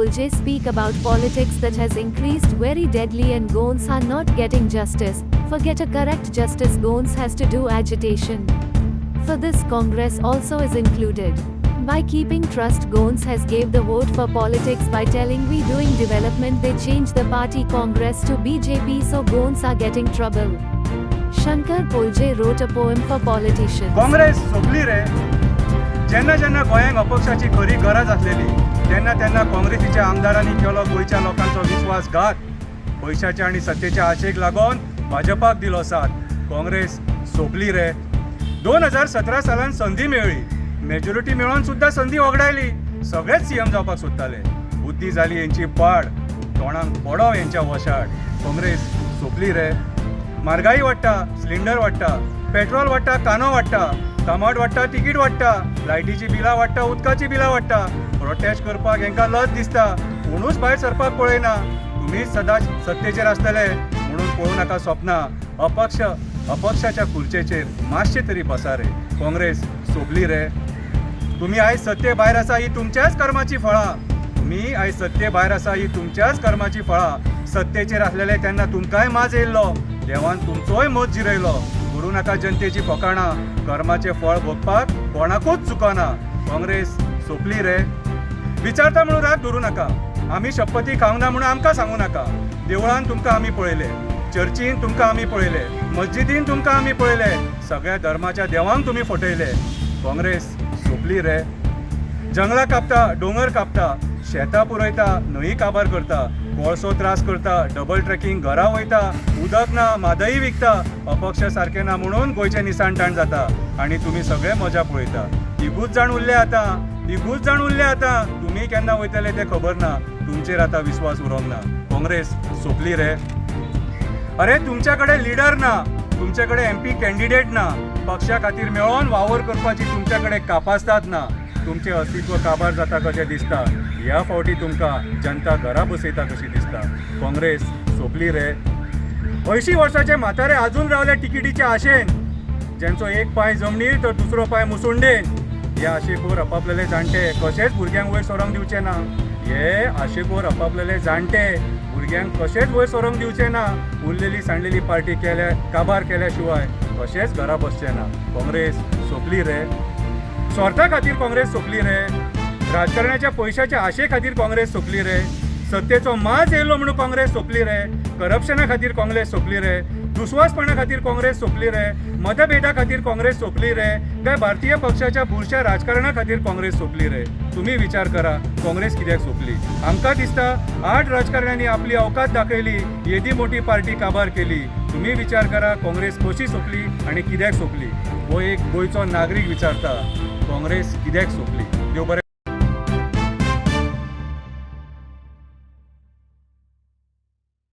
Polje speak about politics that has increased very deadly and Gons are not getting justice. Forget a correct justice, Gons has to do agitation. For this Congress also is included. By keeping trust, Gons has gave the vote for politics by telling we doing development. They change the party Congress to BJP, so Gons are getting trouble. Shankar Polje wrote a poem for politicians. Congress सोपली रे. जेन्ना जेन्ना गोंयांत अपक्षाची खरी गरज आसलेली तेन्ना तेन्ना काँग्रेसीच्या आमदारांनी केलो गोंयच्या लोकांचो विश्वासघात. पयशाच्या आनी सत्तेच्या आशेक लागून भाजपाक दिलो साथ. काँग्रेस सोपली रे. 2017 सालांत संदी मेळ्ळी. मेजॉरिटी मेळोन सुद्दां संदी वगडायली. सगळेच सीएम जावपाक सोदताले. बुद्धी जाली हेंची पाड. तोंडाक पडो हेंच्या वशाड. काँग्रेस सोपली रे. म्हारगाई वाडटा, सिलिंडर वाडटा, पेट्रोल वाडटा, कांदो वाडटा, टमाट वाडटा, तिकीट वाडटा, लायटीची बिलां वाडटा, उदकाची बिलां वाडटा. प्रोटेस्ट करपाक हेंकां लज दिसता, कोणूच भायर सरपाक पळयना. तुमीच सदांच सत्तेचेर आसतले म्हणून पळोवं नाका सपनां. अपक्षाच्या खुर्चेचेर मातशे तरी बसा रे. काँग्रेस सोपली रे. तुम्ही आयज सत्ते भायर आसा ही तुमच्याच कर्माची फळां. तुम्ही आयज सत्ते भायर आसा ही तुमच्याच कर्माची फळां. सत्तेचेर आसलेले तेन्ना तुमकांय माज येयल्लो. देवान तुमचोय मत जिरयलो. करूं नाका जनतेची फकाणां. कर्माचें फळ भोगपाक कोणाकूच चुकना. काँग्रेस सोपली रे. विचारता म्हणून राग धरूं नाका. आमी शपथी खावंक ना म्हणून आमकां सांगूं नाका. देवळान तुमकां आमी पळयले, चर्चीन तुमकां आमी पळयले, मस्जिदीन तुमकां आमी पळयले, सगळ्या धर्माच्या देवांक तुमी फटयले. काँग्रेस सोपली रे. जंगलां कापता, दोंगर कापता, शेतां पुरयता, न्हंय काबार करता, कोळसो त्रास करता, डबल ट्रॅकिंग घरा वयता, उदक ना, म्हादई विकता. अपक्ष सारके ना म्हणून गोंयचें निसाणटाण जाता आनी तुमी सगळे मजा पळयता. इगूच जाण उरले आतां, इगूच जाण उरले आतां. तुमी केन्ना वयतले तें खबर ना. तुमचेर आतां विस्वास उरोंक ना. काँग्रेस सोपली रे. अरे तुमच्या कडेन लिडर ना, तुमचे कडेन एमपी कॅन्डिडेट ना. पक्षा खातीर मेळोन वावर करपाची तुमच्या कडेन कापासतात ना. तुमचें अस्तित्व काबार जाता कशें दिसता. ह्या फावटी तुमकां जनता घरा बसयता कशी दिसता. काँग्रेस सोपली रे. 80 वर्साचे म्हातारे आजून रावले टिकिटीच्या आशेन. ज्यांचो एक पांय जमनीर तर दुसरो पांय मुसुंडेन. ह्या आशेखोर आपापलेले जाणटे कशेच भुरग्यांक वयर सरोंक दिवचे ना. हे आशेखोर आपापलेले जाणटे भुरग्यांक कशेच वयर सरोंक दिवचे ना. उरलेली सांडलेली पार्टी काबार केल्या शिवाय कशेच घरा बसचे ना. काँग्रेस सोपली रे. स्वार्था खातीर काँग्रेस सोपली रे. राजकारणाच्या पयशाच्या आशे खातीर काँग्रेस सोपली रे. सत्तेचो माज येयलो म्हणून काँग्रेस सोपली रे. करप्शना खातीर काँग्रेस सोपली रे. दुस्वासपणा खातीर काँग्रेस सोपली रे. मतभेदा खातीर काँग्रेस सोपली रे. काय भारतीय पक्षाच्या बुरश्या राजकारणा खातीर काँग्रेस सोपली रे. तुम्ही विचार करा काँग्रेस कित्याक सोपली. आमकां दिसता 8 राजकारण्यांनी आपली अवकात दाखयली, येदी मोठी पार्टी काबार केली. तुम्ही विचार करा काँग्रेस कशी सोपली आणि कित्याक सोपली. हो एक गोंयचो नागरीक विचारता काँग्रेस कित्याक सोपली. देव बरें.